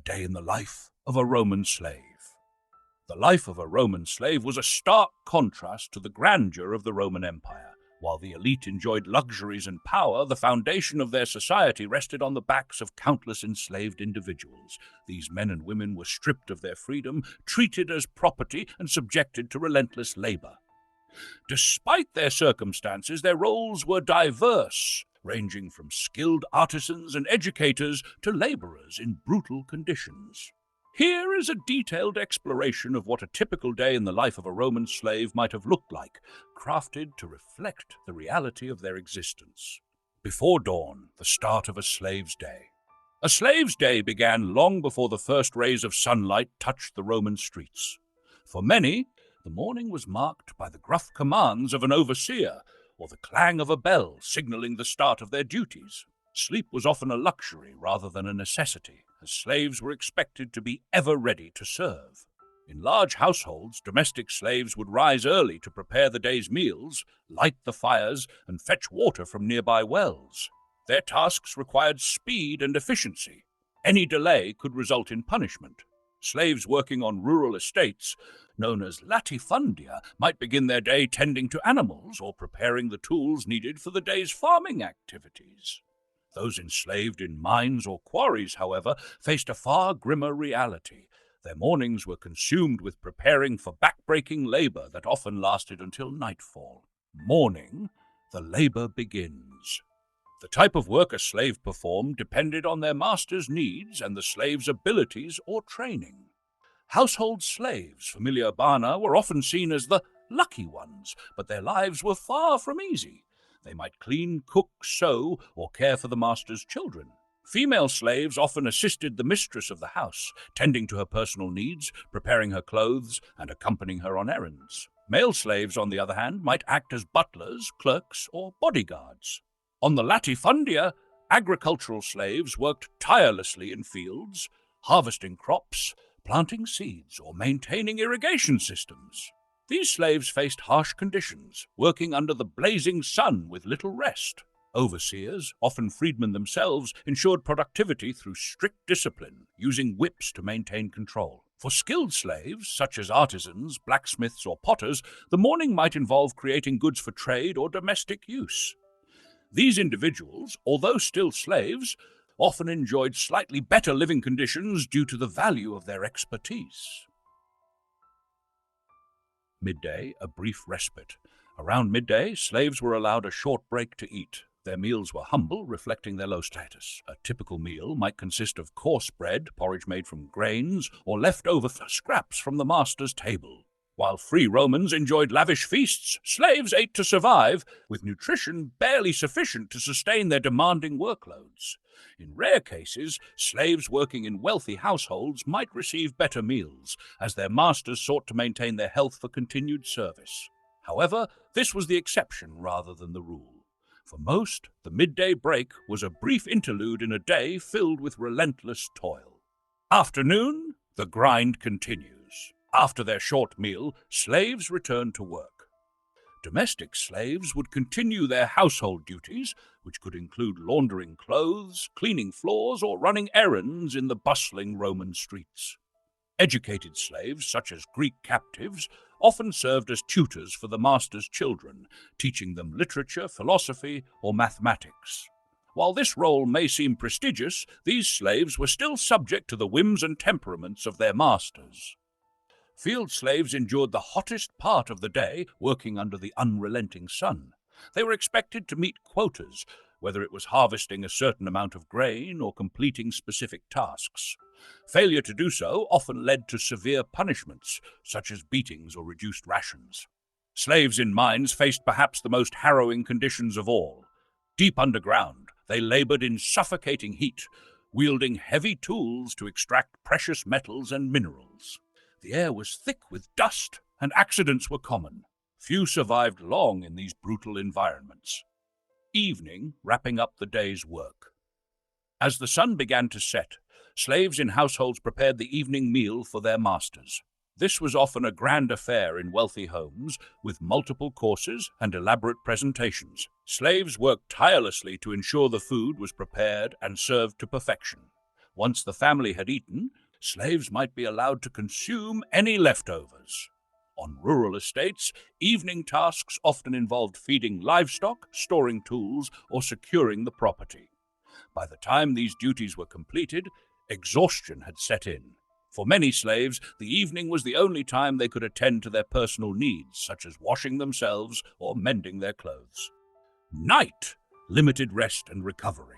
day in the life of a Roman slave. The life of a Roman slave was a stark contrast to the grandeur of the Roman Empire. While the elite enjoyed luxuries and power, the foundation of their society rested on the backs of countless enslaved individuals. These men and women were stripped of their freedom, treated as property, and subjected to relentless labor. Despite their circumstances, their roles were diverse, ranging from skilled artisans and educators to laborers in brutal conditions. Here is a detailed exploration of what a typical day in the life of a Roman slave might have looked like, crafted to reflect the reality of their existence. Before dawn, the start of a slave's day. A slave's day began long before the first rays of sunlight touched the Roman streets. For many, the morning was marked by the gruff commands of an overseer or the clang of a bell signaling the start of their duties. Sleep was often a luxury rather than a necessity, as slaves were expected to be ever ready to serve. In large households, domestic slaves would rise early to prepare the day's meals, light the fires, and fetch water from nearby wells. Their tasks required speed and efficiency. Any delay could result in punishment. Slaves working on rural estates, known as latifundia, might begin their day tending to animals or preparing the tools needed for the day's farming activities. Those enslaved in mines or quarries, however, faced a far grimmer reality. Their mornings were consumed with preparing for backbreaking labor that often lasted until nightfall. Morning, the labor begins. The type of work a slave performed depended on their master's needs and the slave's abilities or training. Household slaves, familia urbana, were often seen as the lucky ones, but their lives were far from easy. They might clean, cook, sew, or care for the master's children. Female slaves often assisted the mistress of the house, tending to her personal needs, preparing her clothes, and accompanying her on errands. Male slaves, on the other hand, might act as butlers, clerks, or bodyguards. On the latifundia, agricultural slaves worked tirelessly in fields, harvesting crops, planting seeds, or maintaining irrigation systems. These slaves faced harsh conditions, working under the blazing sun with little rest. Overseers, often freedmen themselves, ensured productivity through strict discipline, using whips to maintain control. For skilled slaves, such as artisans, blacksmiths, or potters, the morning might involve creating goods for trade or domestic use. These individuals, although still slaves, often enjoyed slightly better living conditions due to the value of their expertise. Midday, a brief respite. Around midday, slaves were allowed a short break to eat. Their meals were humble, reflecting their low status. A typical meal might consist of coarse bread, porridge made from grains, or leftover scraps from the master's table. While free Romans enjoyed lavish feasts, slaves ate to survive, with nutrition barely sufficient to sustain their demanding workloads. In rare cases, slaves working in wealthy households might receive better meals, as their masters sought to maintain their health for continued service. However, this was the exception rather than the rule. For most, the midday break was a brief interlude in a day filled with relentless toil. Afternoon, the grind continues. After their short meal, slaves returned to work. Domestic slaves would continue their household duties, which could include laundering clothes, cleaning floors, or running errands in the bustling Roman streets. Educated slaves, such as Greek captives, often served as tutors for the master's children, teaching them literature, philosophy, or mathematics. While this role may seem prestigious, these slaves were still subject to the whims and temperaments of their masters. Field slaves endured the hottest part of the day, working under the unrelenting sun. They were expected to meet quotas, whether it was harvesting a certain amount of grain or completing specific tasks. Failure to do so often led to severe punishments, such as beatings or reduced rations. Slaves in mines faced perhaps the most harrowing conditions of all. Deep underground, they labored in suffocating heat, wielding heavy tools to extract precious metals and minerals. The air was thick with dust, and accidents were common. Few survived long in these brutal environments. Evening, wrapping up the day's work. As the sun began to set, slaves in households prepared the evening meal for their masters. This was often a grand affair in wealthy homes, with multiple courses and elaborate presentations. Slaves worked tirelessly to ensure the food was prepared and served to perfection. Once the family had eaten, slaves might be allowed to consume any leftovers. On rural estates, evening tasks often involved feeding livestock, storing tools, or securing the property. By the time these duties were completed, exhaustion had set in. For many slaves, the evening was the only time they could attend to their personal needs, such as washing themselves or mending their clothes. Night limited rest and recovery.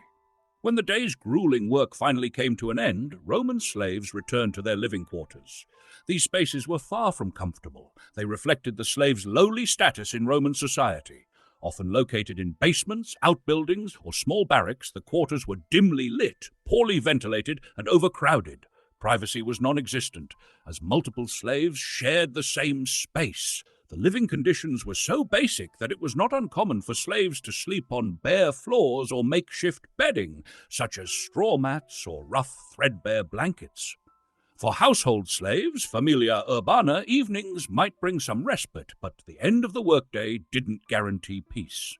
When the day's grueling work finally came to an end, Roman slaves returned to their living quarters. These spaces were far from comfortable. They reflected the slaves' lowly status in Roman society. Often located in basements, outbuildings, or small barracks, the quarters were dimly lit, poorly ventilated, and overcrowded. Privacy was non-existent, as multiple slaves shared the same space. The living conditions were so basic that it was not uncommon for slaves to sleep on bare floors or makeshift bedding, such as straw mats or rough, threadbare blankets. For household slaves, familia urbana, evenings might bring some respite, but the end of the workday didn't guarantee peace.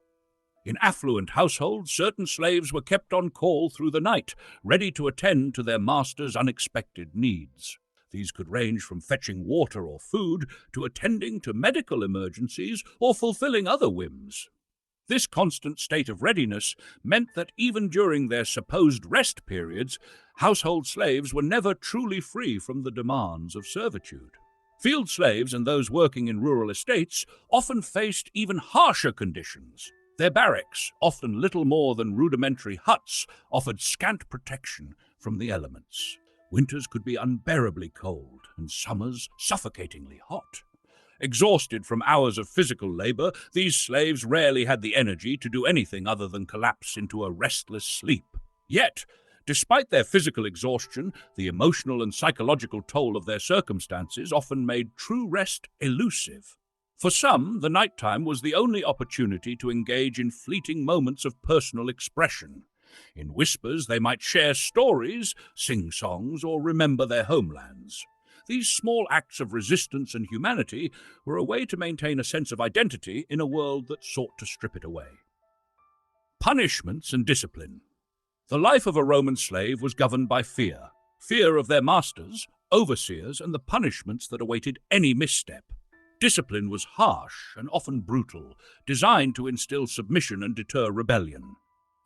In affluent households, certain slaves were kept on call through the night, ready to attend to their master's unexpected needs. These could range from fetching water or food to attending to medical emergencies or fulfilling other whims. This constant state of readiness meant that even during their supposed rest periods, household slaves were never truly free from the demands of servitude. Field slaves and those working in rural estates often faced even harsher conditions. Their barracks, often little more than rudimentary huts, offered scant protection from the elements. Winters could be unbearably cold, and summers suffocatingly hot. Exhausted from hours of physical labor, these slaves rarely had the energy to do anything other than collapse into a restless sleep. Yet, despite their physical exhaustion, the emotional and psychological toll of their circumstances often made true rest elusive. For some, the nighttime was the only opportunity to engage in fleeting moments of personal expression. In whispers, they might share stories, sing songs, or remember their homelands. These small acts of resistance and humanity were a way to maintain a sense of identity in a world that sought to strip it away. Punishments and discipline. The life of a Roman slave was governed by fear. Fear of their masters, overseers, and the punishments that awaited any misstep. Discipline was harsh and often brutal, designed to instill submission and deter rebellion.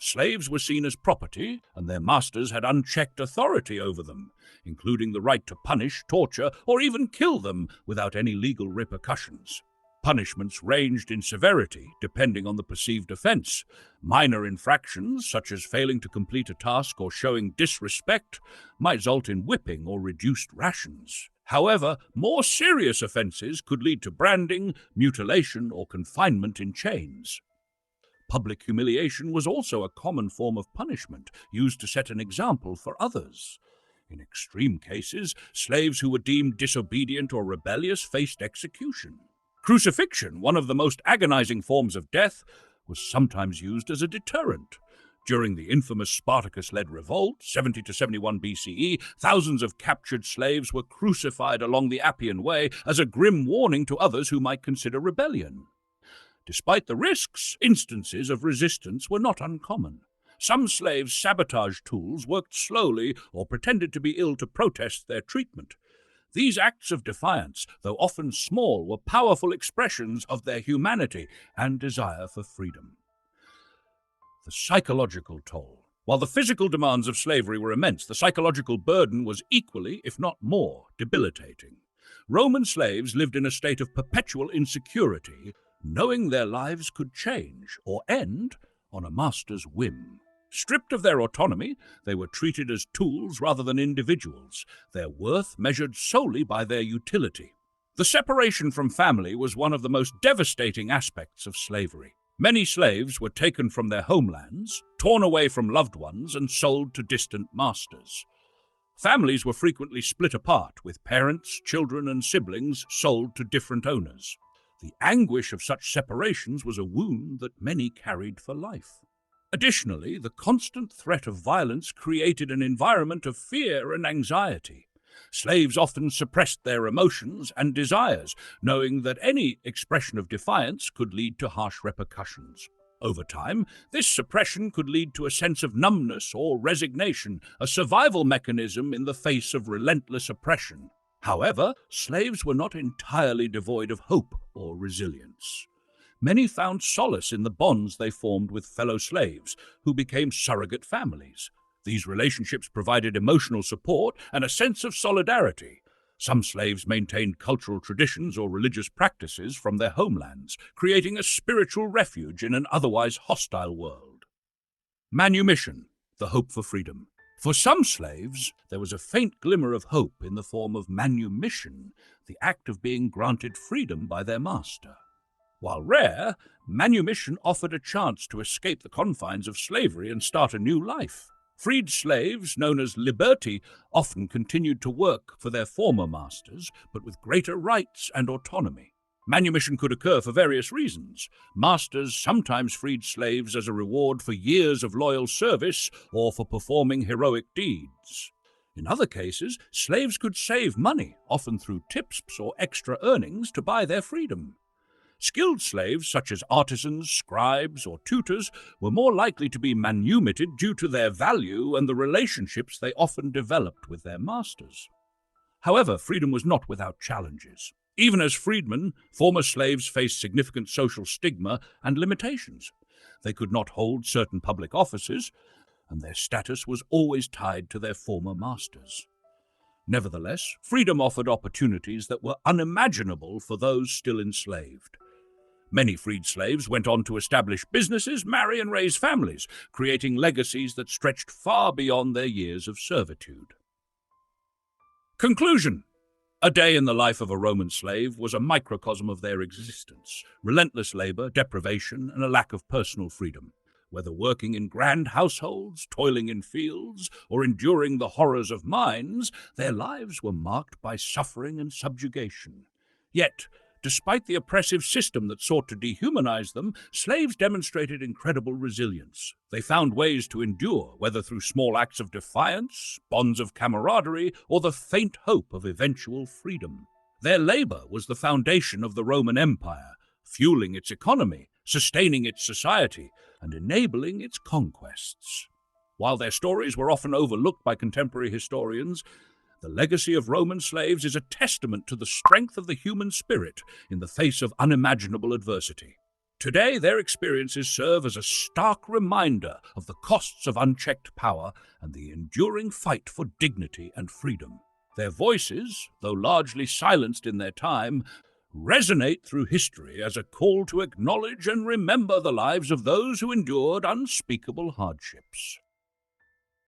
Slaves were seen as property, and their masters had unchecked authority over them, including the right to punish, torture, or even kill them without any legal repercussions. Punishments ranged in severity, depending on the perceived offense. Minor infractions, such as failing to complete a task or showing disrespect, might result in whipping or reduced rations. However, more serious offenses could lead to branding, mutilation, or confinement in chains. Public humiliation was also a common form of punishment, used to set an example for others. In extreme cases, slaves who were deemed disobedient or rebellious faced execution. Crucifixion, one of the most agonizing forms of death, was sometimes used as a deterrent. During the infamous Spartacus-led revolt, 70 to 71 BCE, thousands of captured slaves were crucified along the Appian Way as a grim warning to others who might consider rebellion. Despite the risks, instances of resistance were not uncommon. Some slaves sabotaged tools, worked slowly, or pretended to be ill to protest their treatment. These acts of defiance, though often small, were powerful expressions of their humanity and desire for freedom. The psychological toll. While the physical demands of slavery were immense, the psychological burden was equally, if not more, debilitating. Roman slaves lived in a state of perpetual insecurity, knowing their lives could change or end on a master's whim. Stripped of their autonomy, they were treated as tools rather than individuals, their worth measured solely by their utility. The separation from family was one of the most devastating aspects of slavery. Many slaves were taken from their homelands, torn away from loved ones, and sold to distant masters. Families were frequently split apart, with parents, children, and siblings sold to different owners. The anguish of such separations was a wound that many carried for life. Additionally, the constant threat of violence created an environment of fear and anxiety. Slaves often suppressed their emotions and desires, knowing that any expression of defiance could lead to harsh repercussions. Over time, this suppression could lead to a sense of numbness or resignation, a survival mechanism in the face of relentless oppression. However, slaves were not entirely devoid of hope or resilience. Many found solace in the bonds they formed with fellow slaves, who became surrogate families. These relationships provided emotional support and a sense of solidarity. Some slaves maintained cultural traditions or religious practices from their homelands, creating a spiritual refuge in an otherwise hostile world. Manumission, the hope for freedom. For some slaves, there was a faint glimmer of hope in the form of manumission, the act of being granted freedom by their master. While rare, manumission offered a chance to escape the confines of slavery and start a new life. Freed slaves, known as liberti, often continued to work for their former masters, but with greater rights and autonomy. Manumission could occur for various reasons. Masters sometimes freed slaves as a reward for years of loyal service or for performing heroic deeds. In other cases, slaves could save money, often through tips or extra earnings, to buy their freedom. Skilled slaves, such as artisans, scribes, or tutors, were more likely to be manumitted due to their value and the relationships they often developed with their masters. However, freedom was not without challenges. Even as freedmen, former slaves faced significant social stigma and limitations. They could not hold certain public offices, and their status was always tied to their former masters. Nevertheless, freedom offered opportunities that were unimaginable for those still enslaved. Many freed slaves went on to establish businesses, marry and raise families, creating legacies that stretched far beyond their years of servitude. Conclusion. A day in the life of a Roman slave was a microcosm of their existence: relentless labor, deprivation, and a lack of personal freedom. Whether working in grand households, toiling in fields, or enduring the horrors of mines, their lives were marked by suffering and subjugation. Yet, despite the oppressive system that sought to dehumanize them, slaves demonstrated incredible resilience. They found ways to endure, whether through small acts of defiance, bonds of camaraderie, or the faint hope of eventual freedom. Their labor was the foundation of the Roman Empire, fueling its economy, sustaining its society, and enabling its conquests. While their stories were often overlooked by contemporary historians, the legacy of Roman slaves is a testament to the strength of the human spirit in the face of unimaginable adversity. Today, their experiences serve as a stark reminder of the costs of unchecked power and the enduring fight for dignity and freedom. Their voices, though largely silenced in their time, resonate through history as a call to acknowledge and remember the lives of those who endured unspeakable hardships.